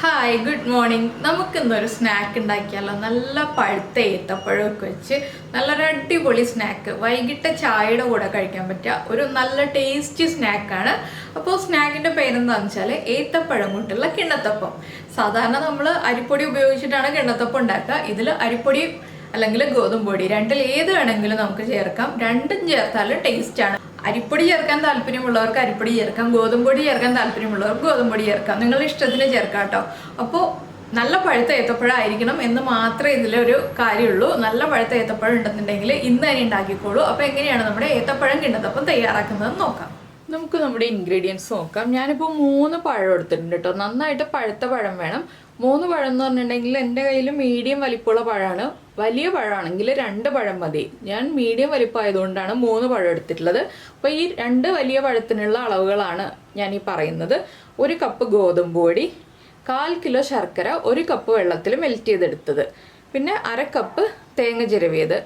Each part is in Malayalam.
Hi good morning. നമുക്കിന്നൊരു സ്നാക്ക് ഉണ്ടാക്കിയാലോ? നല്ല പഴുത്ത ഏത്തപ്പഴമൊക്കെ വെച്ച് നല്ലൊരു അടിപൊളി സ്നാക്ക്, വൈകിട്ട് ചായയുടെ കൂടെ കഴിക്കാൻ പറ്റിയ ഒരു നല്ല ടേസ്റ്റി സ്നാക്കാണ്. അപ്പോൾ സ്നാക്കിൻ്റെ പേരെന്താണെന്ന് വെച്ചാൽ ഏത്തപ്പഴം കൊണ്ടുള്ള കിണ്ണത്തപ്പം. സാധാരണ നമ്മൾ അരിപ്പൊടി ഉപയോഗിച്ചിട്ടാണ് കിണ്ണത്തപ്പം ഉണ്ടാക്കുക. ഇതിൽ അരിപ്പൊടി അല്ലെങ്കിൽ ഗോതമ്പൊടി രണ്ടിൽ ഏത് വേണമെങ്കിലും നമുക്ക് ചേർക്കാം. രണ്ടും ചേർത്താൽ ടേസ്റ്റാണ്. അരിപ്പൊടി ചേർക്കാൻ താല്പര്യമുള്ളവർക്ക് അരിപ്പൊടി ചേർക്കാം, ഗോതമ്പൊടി ചേർക്കാൻ താല്പര്യമുള്ളവർക്ക് ഗോതമ്പൊടി ചേർക്കാം, നിങ്ങളുടെ ഇഷ്ടത്തിന് ചേർക്കാം കേട്ടോ. അപ്പോൾ നല്ല പഴുത്ത ഏത്തപ്പഴം ആയിരിക്കണം എന്ന് മാത്രമേ ഇതിലൊരു കാര്യമുള്ളൂ. നല്ല പഴുത്ത ഏത്തപ്പഴം ഉണ്ടെന്നുണ്ടെങ്കിൽ ഇന്ന് തന്നെ ഉണ്ടാക്കിക്കോളൂ. അപ്പോൾ എങ്ങനെയാണ് നമ്മുടെ ഏത്തപ്പഴം കിണ്ണത്തപ്പം തയ്യാറാക്കുന്നതെന്ന് നോക്കാം. നമുക്ക് നമ്മുടെ ഇൻഗ്രീഡിയൻസ് നോക്കാം. ഞാനിപ്പോൾ 3 പഴം എടുത്തിട്ടുണ്ട് കേട്ടോ. നന്നായിട്ട് പഴുത്ത പഴം വേണം. 3 പഴം എന്ന് പറഞ്ഞിട്ടുണ്ടെങ്കിൽ എൻ്റെ കയ്യിൽ മീഡിയം വലിപ്പമുള്ള പഴമാണ്. വലിയ പഴമാണെങ്കിൽ 2 പഴം മതി. ഞാൻ മീഡിയം വലിപ്പമായതുകൊണ്ടാണ് 3 പഴം എടുത്തിട്ടുള്ളത്. അപ്പോൾ ഈ 2 വലിയ പഴത്തിനുള്ള അളവുകളാണ് ഞാൻ ഈ പറയുന്നത്. 1 കപ്പ് ഗോതമ്പ് പൊടി, 1/4 കിലോ ശർക്കര 1 കപ്പ് വെള്ളത്തിൽ മെൽറ്റ് ചെയ്തെടുത്തത്, പിന്നെ 1/2 കപ്പ് തേങ്ങ ചിരവിയത്,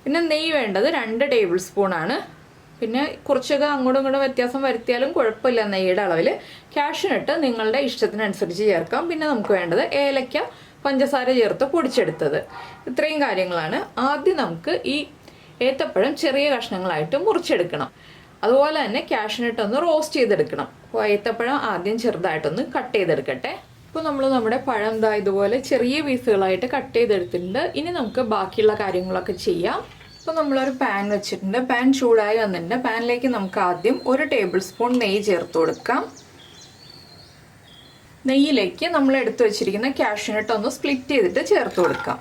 പിന്നെ നെയ്യ് വേണ്ടത് 2 ടേബിൾ സ്പൂണാണ്. പിന്നെ കുറച്ചൊക്കെ അങ്ങോട്ടും ഇങ്ങോട്ടും വ്യത്യാസം വരുത്തിയാലും കുഴപ്പമില്ല നെയ്യുടെ അളവിൽ. കാഷ്യൂനട്ട് നിങ്ങളുടെ ഇഷ്ടത്തിനനുസരിച്ച് ചേർക്കാം. പിന്നെ നമുക്ക് വേണ്ടത് ഏലക്ക, പഞ്ചസാര ചേർത്ത് പൊടിച്ചെടുത്തത്. ഇത്രയും കാര്യങ്ങളാണ്. ആദ്യം നമുക്ക് ഈ ഏത്തപ്പഴം ചെറിയ കഷ്ണങ്ങളായിട്ട് മുറിച്ചെടുക്കണം. അതുപോലെ തന്നെ കാഷ്യൂനട്ട് ഒന്ന് റോസ്റ്റ് ചെയ്തെടുക്കണം. അപ്പോൾ ഏത്തപ്പഴം ആദ്യം ചെറുതായിട്ടൊന്ന് കട്ട് ചെയ്തെടുക്കട്ടെ. ഇപ്പോൾ നമ്മൾ നമ്മുടെ പഴം ദാ ഇതുപോലെ ചെറിയ പീസുകളായിട്ട് കട്ട് ചെയ്തെടുത്തിട്ടുണ്ട്. ഇനി നമുക്ക് ബാക്കിയുള്ള കാര്യങ്ങളൊക്കെ ചെയ്യാം. ഇപ്പോൾ നമ്മളൊരു പാൻ വെച്ചിട്ടുണ്ട്. പാൻ ചൂടായി വന്നിട്ടുണ്ട്. പാനിലേക്ക് നമുക്ക് ആദ്യം 1 ടേബിൾ സ്പൂൺ നെയ്യ് ചേർത്ത് കൊടുക്കാം. നെയ്യിലേക്ക് നമ്മൾ എടുത്തു വെച്ചിരിക്കുന്ന കാഷ്യൂനട്ട് ഒന്ന് സ്പ്ലിറ്റ് ചെയ്തിട്ട് ചേർത്ത് കൊടുക്കാം.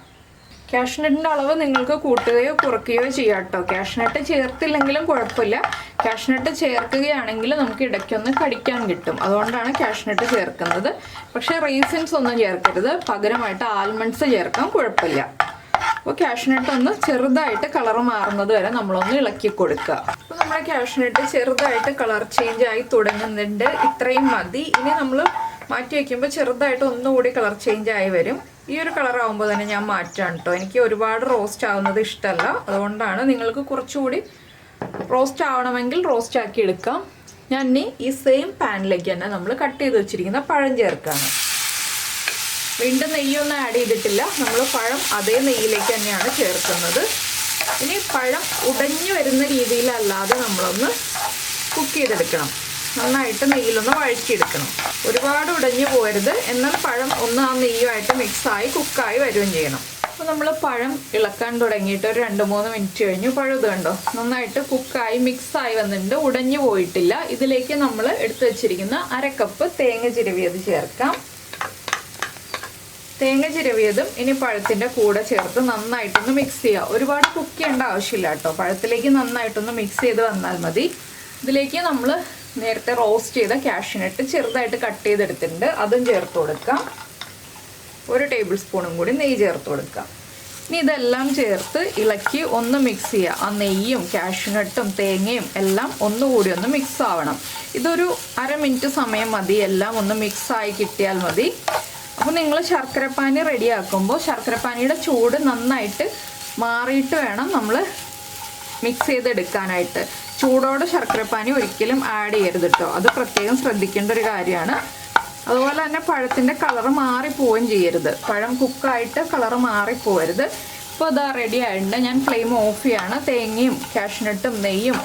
കാഷ്യൂനട്ടിൻ്റെ അളവ് നിങ്ങൾക്ക് കൂട്ടുകയോ കുറയ്ക്കുകയോ ചെയ്യാം കേട്ടോ. കാഷ്യൂനട്ട് ചേർത്തില്ലെങ്കിലും കുഴപ്പമില്ല. കാഷ്യൂനട്ട് ചേർക്കുകയാണെങ്കിൽ നമുക്ക് ഇടയ്ക്കൊന്ന് കടിക്കാൻ കിട്ടും. അതുകൊണ്ടാണ് കാഷ്യൂനട്ട് ചേർക്കുന്നത്. പക്ഷേ റീസൺസ് ഒന്നും ചേർക്കരുത്. പകരമായിട്ട് ആൽമണ്ട്സ് ചേർക്കാം, കുഴപ്പമില്ല. അപ്പോൾ കാഷ്യൂനട്ട് ഒന്ന് ചെറുതായിട്ട് കളർ മാറുന്നത് വരെ നമ്മളൊന്ന് ഇളക്കി കൊടുക്കുക. അപ്പോൾ നമ്മുടെ കാഷ്യൂനട്ട് ചെറുതായിട്ട് കളർ ചേഞ്ച് ആയി തുടങ്ങുന്നുണ്ട്. ഇത്രയും മതി. ഇനി നമ്മൾ മാറ്റി വയ്ക്കുമ്പോൾ ചെറുതായിട്ട് ഒന്നുകൂടി കളർ ചേഞ്ച് ആയി വരും. ഈ ഒരു കളർ ആകുമ്പോൾ തന്നെ ഞാൻ മാറ്റാണ് കേട്ടോ. എനിക്ക് ഒരുപാട് റോസ്റ്റ് ആവുന്നത് ഇഷ്ടമല്ല. അതുകൊണ്ടാണ്. നിങ്ങൾക്ക് കുറച്ചുകൂടി റോസ്റ്റ് ആവണമെങ്കിൽ റോസ്റ്റ് ആക്കി എടുക്കാം. ഞാൻ ഇനി ഈ സെയിം പാനിലേക്ക് തന്നെ നമ്മൾ കട്ട് ചെയ്ത് വെച്ചിരിക്കുന്ന പഴം ചേർക്കുകയാണ്. വീണ്ടും നെയ്യൊന്നും ആഡ് ചെയ്തിട്ടില്ല. നമ്മൾ പഴം അതേ നെയ്യിലേക്ക് തന്നെയാണ് ചേർക്കുന്നത്. ഇനി പഴം ഉടഞ്ഞു വരുന്ന രീതിയിലല്ലാതെ നമ്മളൊന്ന് കുക്ക് ചെയ്തെടുക്കണം. നന്നായിട്ട് നെയ്യിലൊന്ന് വഴറ്റിയെടുക്കണം. ഒരുപാട് ഉടഞ്ഞു പോകരുത്. എന്നാൽ പഴം ഒന്ന് ആ നെയ്യുമായിട്ട് മിക്സായി കുക്കായി വരികയും ചെയ്യണം. അപ്പോൾ നമ്മൾ പഴം ഇളക്കാൻ തുടങ്ങിയിട്ട് ഒരു 2-3 മിനിറ്റ് കഴിഞ്ഞു. പഴം ഇത് കണ്ടോ നന്നായിട്ട് കുക്കായി മിക്സായി വന്നിട്ടുണ്ട്. ഉടഞ്ഞു പോയിട്ടില്ല. ഇതിലേക്ക് നമ്മൾ എടുത്തു വെച്ചിരിക്കുന്ന 1/2 കപ്പ് തേങ്ങ ചിരവിയത് ചേർക്കാം. തേങ്ങ ചിരവിയതും ഇനി പഴത്തിൻ്റെ കൂടെ ചേർത്ത് നന്നായിട്ടൊന്ന് മിക്സ് ചെയ്യുക. ഒരുപാട് കുക്ക് ചെയ്യേണ്ട ആവശ്യമില്ല കേട്ടോ. പഴത്തിലേക്ക് നന്നായിട്ടൊന്ന് മിക്സ് ചെയ്ത് വന്നാൽ മതി. ഇതിലേക്ക് നമ്മൾ നേരത്തെ റോസ്റ്റ് ചെയ്ത കാഷ്യൂനട്ട് ചെറുതായിട്ട് കട്ട് ചെയ്തെടുത്തിട്ടുണ്ട്. അതും ചേർത്ത് കൊടുക്കാം. 1 ടേബിൾ സ്പൂണും കൂടി നെയ്യ് ചേർത്ത് കൊടുക്കാം. ഇനി ഇതെല്ലാം ചേർത്ത് ഇളക്കി ഒന്ന് മിക്സ് ചെയ്യുക. ആ നെയ്യും കാഷ്യൂനട്ടും തേങ്ങയും എല്ലാം ഒന്നുകൂടി ഒന്ന് മിക്സ് ആവണം. ഇതൊരു 1/2 മിനിറ്റ് സമയം മതി. എല്ലാം ഒന്ന് മിക്സായി കിട്ടിയാൽ മതി. അപ്പോൾ നിങ്ങൾ ശർക്കരപ്പാനി റെഡിയാക്കുമ്പോൾ ശർക്കരപ്പാനിയുടെ ചൂട് നന്നായിട്ട് മാറിയിട്ട് വേണം നമ്മൾ മിക്സ് ചെയ്തെടുക്കാനായിട്ട്. ചൂടോടെ ശർക്കരപ്പാനി ഒരിക്കലും ആഡ് ചെയ്യരുത് കേട്ടോ. അത് പ്രത്യേകം ശ്രദ്ധിക്കേണ്ട ഒരു കാര്യമാണ്. അതുപോലെ തന്നെ പഴത്തിൻ്റെ കളറ് മാറിപ്പോവുകയും ചെയ്യരുത്. പഴം കുക്കായിട്ട് കളറ് മാറിപ്പോവരുത്. ഇപ്പോൾ അതാ റെഡി ആയിട്ടുണ്ട്. ഞാൻ ഫ്ലെയിം ഓഫ് ചെയ്യാണ്. തേങ്ങയും കാഷ്യൂനട്ടും നെയ്യും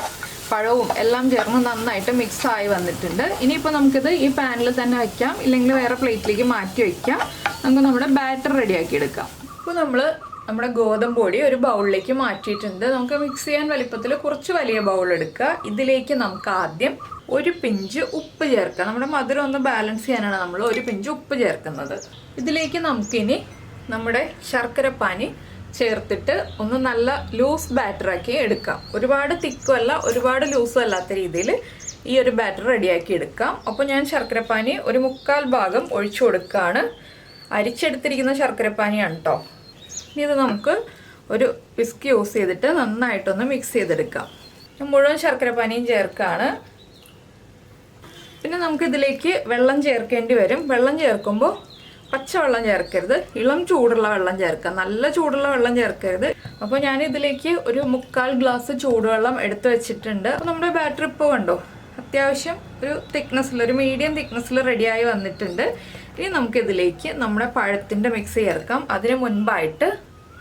പഴവും എല്ലാം ചേർന്ന് നന്നായിട്ട് മിക്സായി വന്നിട്ടുണ്ട്. ഇനിയിപ്പോൾ നമുക്കിത് ഈ പാനിൽ തന്നെ വയ്ക്കാം, ഇല്ലെങ്കിൽ വേറെ പ്ലേറ്റിലേക്ക് മാറ്റി വയ്ക്കാം. നമുക്ക് നമ്മുടെ ബാറ്റർ റെഡിയാക്കി എടുക്കാം. ഇപ്പോൾ നമ്മൾ നമ്മുടെ ഗോതമ്പ് പൊടി ഒരു ബൗളിലേക്ക് മാറ്റിയിട്ടുണ്ട്. നമുക്ക് മിക്സ് ചെയ്യാൻ വലിപ്പത്തിൽ കുറച്ച് വലിയ ബൗൾ എടുക്കുക. ഇതിലേക്ക് നമുക്ക് ആദ്യം 1 പിഞ്ച് ഉപ്പ് ചേർക്കാം. നമ്മുടെ മധുരം ഒന്ന് ബാലൻസ് ചെയ്യാനാണ് നമ്മൾ 1 പിഞ്ച് ഉപ്പ് ചേർക്കുന്നത്. ഇതിലേക്ക് നമുക്കിനി നമ്മുടെ ശർക്കരപ്പാനി ചേർത്തിട്ട് ഒന്ന് നല്ല ലൂസ് ബാറ്ററാക്കി എടുക്കാം. ഒരുപാട് തിക്കും അല്ല, ഒരുപാട് ലൂസും അല്ലാത്ത രീതിയിൽ ഈ ഒരു ബാറ്റർ റെഡിയാക്കി എടുക്കാം. അപ്പോൾ ഞാൻ ശർക്കരപ്പാനി ഒരു 1/4 ഭാഗം ഒഴിച്ചു കൊടുക്കുകയാണ്. അരിച്ചെടുത്തിരിക്കുന്ന ശർക്കരപ്പാനിയാണ് കേട്ടോ. ഇനി ഇത് നമുക്ക് ഒരു വിസ്ക് യൂസ് ചെയ്തിട്ട് നന്നായിട്ടൊന്ന് മിക്സ് ചെയ്തെടുക്കാം. മുഴുവൻ ശർക്കരപ്പാനിയും ചേർക്കുകയാണ്. പിന്നെ നമുക്കിതിലേക്ക് വെള്ളം ചേർക്കേണ്ടി വരും. വെള്ളം ചേർക്കുമ്പോൾ പച്ചവെള്ളം ചേർക്കരുത്, ഇളം ചൂടുള്ള വെള്ളം ചേർക്കുക. നല്ല ചൂടുള്ള വെള്ളം ചേർക്കരുത്. അപ്പോൾ ഞാൻ ഇതിലേക്ക് ഒരു 1/4 ഗ്ലാസ് ചൂടുവെള്ളം എടുത്ത് വെച്ചിട്ടുണ്ട്. അപ്പോൾ നമ്മുടെ ബാറ്റർ ഇപ്പോൾ കണ്ടോ അത്യാവശ്യം ഒരു തിക്നെസ്സിൽ, ഒരു മീഡിയം തിക്നെസ്സിൽ റെഡിയായി വന്നിട്ടുണ്ട്. ഇനി നമുക്കിതിലേക്ക് നമ്മുടെ പഴത്തിൻ്റെ മിക്സ് ചേർക്കാം. അതിന് മുൻപായിട്ട്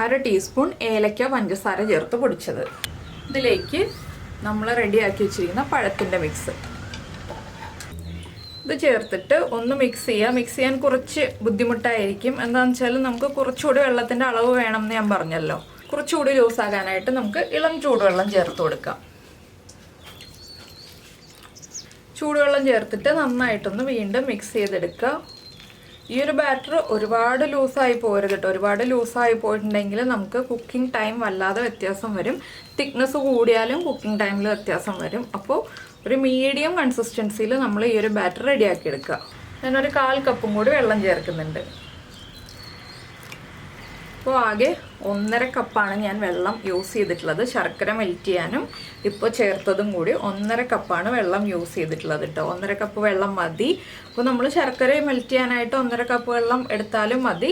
1/2 ടീസ്പൂൺ ഏലക്ക പഞ്ചസാര ചേർത്ത് പൊടിച്ചത്. ഇതിലേക്ക് നമ്മൾ റെഡിയാക്കി വെച്ചിരിക്കുന്ന പഴത്തിൻ്റെ മിക്സ് ഇത് ചേർത്തിട്ട് ഒന്ന് മിക്സ് ചെയ്യുക. മിക്സ് ചെയ്യാൻ കുറച്ച് ബുദ്ധിമുട്ടായിരിക്കും. എന്താണെന്ന് വെച്ചാൽ നമുക്ക് കുറച്ചുകൂടി വെള്ളത്തിൻ്റെ അളവ് വേണമെന്ന് ഞാൻ പറഞ്ഞല്ലോ. കുറച്ചുകൂടി ലൂസാകാനായിട്ട് നമുക്ക് ഇളം ചൂടുവെള്ളം ചേർത്ത് കൊടുക്കാം. ചൂടുവെള്ളം ചേർത്തിട്ട് നന്നായിട്ടൊന്ന് വീണ്ടും മിക്സ് ചെയ്തെടുക്കുക. ഈ ഒരു ബാറ്റർ ഒരുപാട് ലൂസായി പോരുത് കേട്ടോ. ഒരുപാട് ലൂസായി പോയിട്ടുണ്ടെങ്കിൽ നമുക്ക് കുക്കിംഗ് ടൈം വല്ലാതെ വ്യത്യാസം വരും. തിക്നെസ് കൂടിയാലും കുക്കിംഗ് ടൈമിൽ വ്യത്യാസം വരും. അപ്പോൾ ഒരു മീഡിയം കൺസിസ്റ്റൻസിയിൽ നമ്മൾ ഈ ഒരു ബാറ്റർ റെഡിയാക്കി എടുക്കുക. ഞാനൊരു 1/4 കപ്പും കൂടി വെള്ളം ചേർക്കുന്നുണ്ട്. അപ്പോൾ ആകെ 1.5 കപ്പാണ് ഞാൻ വെള്ളം യൂസ് ചെയ്തിട്ടുള്ളത്. ശർക്കര മെൽറ്റ് ചെയ്യാനും ഇപ്പോൾ ചേർത്തതും കൂടി 1.5 കപ്പാണ് വെള്ളം യൂസ് ചെയ്തിട്ടുള്ളത് കേട്ടോ. 1.5 കപ്പ് വെള്ളം മതി. അപ്പോൾ നമ്മൾ ശർക്കര മെൽറ്റ് ചെയ്യാനായിട്ട് 1.5 കപ്പ് വെള്ളം എടുത്താലും മതി.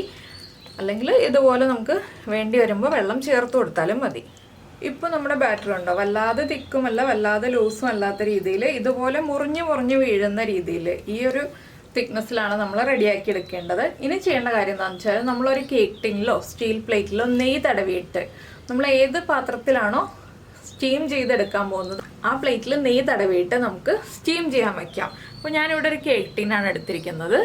അല്ലെങ്കിൽ ഇതുപോലെ നമുക്ക് വേണ്ടി വരുമ്പോൾ വെള്ളം ചേർത്ത് കൊടുത്താലും മതി. ഇപ്പോൾ നമ്മുടെ ബാറ്റർ ഉണ്ടോ വല്ലാതെ തിക്കുമല്ല വല്ലാതെ ലൂസും അല്ലാത്ത രീതിയിൽ ഇതുപോലെ മുറിഞ്ഞ് വീഴുന്ന രീതിയിൽ ഈ ഒരു തിക്നെസ്സിലാണ് നമ്മൾ റെഡിയാക്കി എടുക്കേണ്ടത്. ഇനി ചെയ്യേണ്ട കാര്യം എന്താണെന്ന് വെച്ചാൽ നമ്മളൊരു കേക്ക് ടിന്നിലോ സ്റ്റീൽ പ്ലേറ്റിലോ നെയ്യ് തടവിയിട്ട് നമ്മൾ ഏത് പാത്രത്തിലാണോ സ്റ്റീം ചെയ്തെടുക്കാൻ പോകുന്നത് ആ പ്ലേറ്റിൽ നെയ്യ് തടവിയിട്ട് നമുക്ക് സ്റ്റീം ചെയ്യാൻ വയ്ക്കാം. അപ്പോൾ ഞാനിവിടെ ഒരു കേക്ക് ടിന്നാണ് എടുത്തിരിക്കുന്നത്.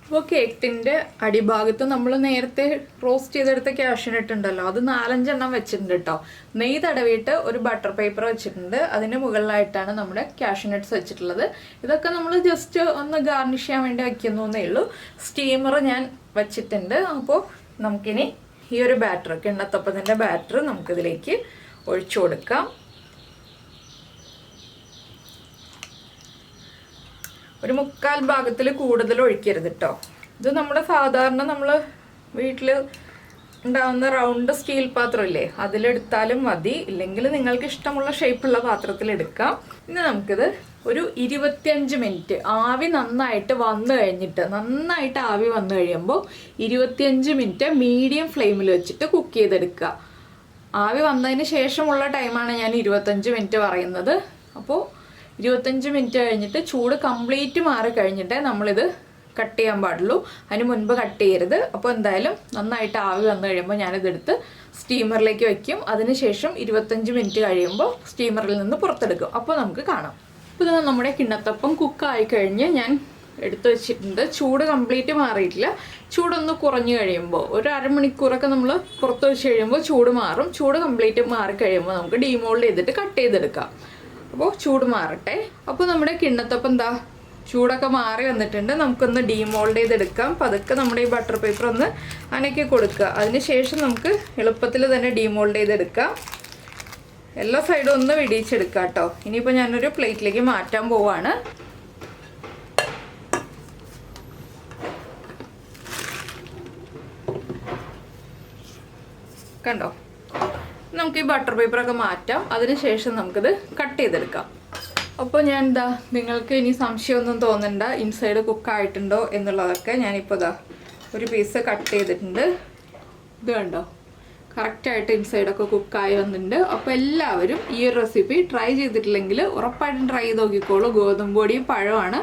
അപ്പോൾ കേക്ക് ടിൻ്റെ അടിഭാഗത്ത് നമ്മൾ നേരത്തെ റോസ്റ്റ് ചെയ്തെടുത്ത കാഷ്യൂനട്ട് ഉണ്ടല്ലോ അത് 4-5 എണ്ണം വെച്ചിട്ടുണ്ട് കേട്ടോ. നെയ്യ് തടവിയിട്ട് ഒരു ബട്ടർ പേപ്പർ വെച്ചിട്ടുണ്ട്. അതിന് മുകളിലായിട്ടാണ് നമ്മുടെ കാഷ്യൂനട്ട്സ് വെച്ചിട്ടുള്ളത്. ഇതൊക്കെ നമ്മൾ ജസ്റ്റ് ഒന്ന് ഗാർണിഷ് ചെയ്യാൻ വേണ്ടി വയ്ക്കുന്നു എന്നേ ഉള്ളൂ. സ്റ്റീമർ ഞാൻ വച്ചിട്ടുണ്ട്. അപ്പോൾ നമുക്കിനി ഈ ഒരു ബാറ്റർ കിണ്ണത്തപ്പത്തിൻ്റെ ബാറ്റർ നമുക്കിതിലേക്ക് ഒഴിച്ചു കൊടുക്കാം. ഒരു 1/4 ഭാഗത്തിൽ കൂടുതൽ ഒഴിക്കരുത് കേട്ടോ. ഇത് നമ്മുടെ സാധാരണ നമ്മൾ വീട്ടിൽ ഉണ്ടാവുന്ന റൗണ്ട് സ്റ്റീൽ പാത്രമില്ലേ അതിലെടുത്താലും മതി. ഇല്ലെങ്കിൽ നിങ്ങൾക്ക് ഇഷ്ടമുള്ള ഷേപ്പുള്ള പാത്രത്തിൽ എടുക്കാം. ഇനി നമുക്കിത് ഒരു 25 മിനിറ്റ് ആവി നന്നായിട്ട് വന്നു കഴിഞ്ഞിട്ട് നന്നായിട്ട് ആവി വന്നു കഴിയുമ്പോൾ 25 മിനിറ്റ് മീഡിയം ഫ്ലെയിമിൽ വെച്ചിട്ട് കുക്ക് ചെയ്തെടുക്കുക. ആവി വന്നതിന് ശേഷമുള്ള ടൈമാണ് ഞാൻ 25 മിനിറ്റ് പറയുന്നത്. അപ്പോൾ 25 മിനിറ്റ് കഴിഞ്ഞിട്ട് ചൂട് കംപ്ലീറ്റ് മാറി കഴിഞ്ഞിട്ടേ നമ്മളിത് കട്ട് ചെയ്യാൻ പാടുള്ളൂ. അതിന് മുൻപ് കട്ട് ചെയ്യരുത്. അപ്പോൾ എന്തായാലും നന്നായിട്ട് ആവി വന്നു കഴിയുമ്പോൾ ഞാനിതെടുത്ത് സ്റ്റീമറിലേക്ക് വയ്ക്കും. അതിനുശേഷം 25 മിനിറ്റ് കഴിയുമ്പോൾ സ്റ്റീമറിൽ നിന്ന് പുറത്തെടുക്കും. അപ്പോൾ നമുക്ക് കാണാം. അപ്പോൾ ഇത് നമ്മുടെ കിണ്ണത്തപ്പം കുക്കായി കഴിഞ്ഞ് ഞാൻ എടുത്തു വെച്ചിട്ടുണ്ട്. ചൂട് കംപ്ലീറ്റ് മാറിയിട്ടില്ല. ചൂടൊന്ന് കുറഞ്ഞു കഴിയുമ്പോൾ ഒരു അരമണിക്കൂറൊക്കെ നമ്മൾ പുറത്ത് വെച്ച് കഴിയുമ്പോൾ ചൂട് മാറും. ചൂട് കംപ്ലീറ്റ് മാറി കഴിയുമ്പോൾ നമുക്ക് ഡീമോൾഡ് ചെയ്തിട്ട് കട്ട് ചെയ്തെടുക്കാം. അപ്പോൾ ചൂട് മാറട്ടെ. അപ്പോൾ നമ്മുടെ കിണ്ണത്തപ്പം എന്താ ചൂടൊക്കെ മാറി വന്നിട്ടുണ്ട്. നമുക്കൊന്ന് ഡീമോൾഡ് ചെയ്തെടുക്കാം. പതുക്കെ നമ്മുടെ ഈ ബട്ടർ പേപ്പർ ഒന്ന് അനക്കി കൊടുക്കുക. അതിനുശേഷം നമുക്ക് എളുപ്പത്തിൽ തന്നെ ഡീമോൾഡ് ചെയ്തെടുക്കാം. എല്ലാ സൈഡും ഒന്ന് വിടിയിച്ചെടുക്കാം കേട്ടോ. ഇനിയിപ്പോൾ ഞാനൊരു പ്ലേറ്റിലേക്ക് മാറ്റാൻ പോവാണ്. കണ്ടോ, നമുക്ക് ഈ ബട്ടർ പേപ്പറൊക്കെ മാറ്റാം. അതിനുശേഷം നമുക്കിത് കട്ട് ചെയ്തെടുക്കാം. അപ്പോൾ ഞാൻ എന്താ നിങ്ങൾക്ക് ഇനി സംശയമൊന്നും തോന്നണ്ട ഇൻസൈഡ് കുക്കായിട്ടുണ്ടോ എന്നുള്ളതൊക്കെ. ഞാനിപ്പോൾ ഇതാ ഒരു പീസ് കട്ട് ചെയ്തിട്ടുണ്ട്. ഇത് കണ്ടോ കറക്റ്റായിട്ട് ഇൻസൈഡൊക്കെ കുക്കായി വന്നിട്ടുണ്ട്. അപ്പോൾ എല്ലാവരും ഈ ഒരു റെസിപ്പി ട്രൈ ചെയ്തിട്ടില്ലെങ്കിൽ ഉറപ്പായിട്ടും ട്രൈ ചെയ്ത് നോക്കിക്കോളൂ. ഗോതമ്പ് പൊടിയും പഴമാണ്.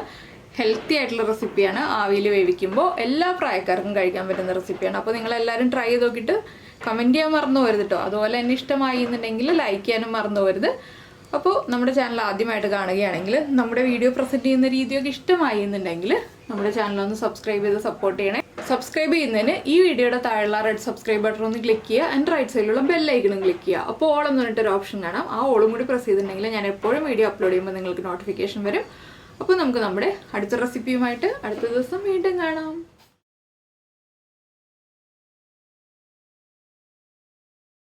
ഹെൽത്തി ആയിട്ടുള്ള റെസിപ്പിയാണ്. ആവിയിൽ വേവിക്കുമ്പോൾ എല്ലാ പ്രായക്കാർക്കും കഴിക്കാൻ പറ്റുന്ന റെസിപ്പിയാണ്. അപ്പോൾ നിങ്ങളെല്ലാവരും ട്രൈ ചെയ്ത് നോക്കിയിട്ട് കമൻറ്റ് ചെയ്യാൻ മറന്നു പോരുത് കേട്ടോ. അതുപോലെ എന്നെ ഇഷ്ടമായി എന്നുണ്ടെങ്കിൽ ലൈക്ക് ചെയ്യാനും മറന്നു പോരുത്. അപ്പോൾ നമ്മുടെ ചാനൽ ആദ്യമായിട്ട് കാണുകയാണെങ്കിൽ നമ്മുടെ വീഡിയോ പ്രസൻറ്റ് ചെയ്യുന്ന രീതിയൊക്കെ ഇഷ്ടമായി എന്നുണ്ടെങ്കിൽ നമ്മുടെ ചാനലൊന്ന് സബ്സ്ക്രൈബ് ചെയ്ത് സപ്പോർട്ട് ചെയ്യണേ. സബ്സ്ക്രൈബ് ചെയ്യുന്നതിന് ഈ വീഡിയോയുടെ താഴെയുള്ള റെഡ് സബ്സ്ക്രൈബ് ബട്ടൺ ഒന്ന് ക്ലിക്ക് ചെയ്യുക. ആൻഡ് റൈറ്റ് സൈഡിലുള്ള ബെല്ലൈക്കണും ക്ലിക്ക് ചെയ്യുക. അപ്പോൾ ഓൾ എന്ന് പറഞ്ഞിട്ടൊരു ഓപ്ഷൻ കാണാം. ആ ഓളും കൂടി പ്രസ് ചെയ്തിട്ടുണ്ടെങ്കിൽ ഞാൻ എപ്പോഴും വീഡിയോ അപ്ലോഡ് ചെയ്യുമ്പോൾ നിങ്ങൾക്ക് നോട്ടിഫിക്കേഷൻ വരും. അപ്പോൾ നമുക്ക് നമ്മുടെ അടുത്ത റെസിപ്പിയുമായിട്ട് അടുത്ത ദിവസം വീണ്ടും കാണാം.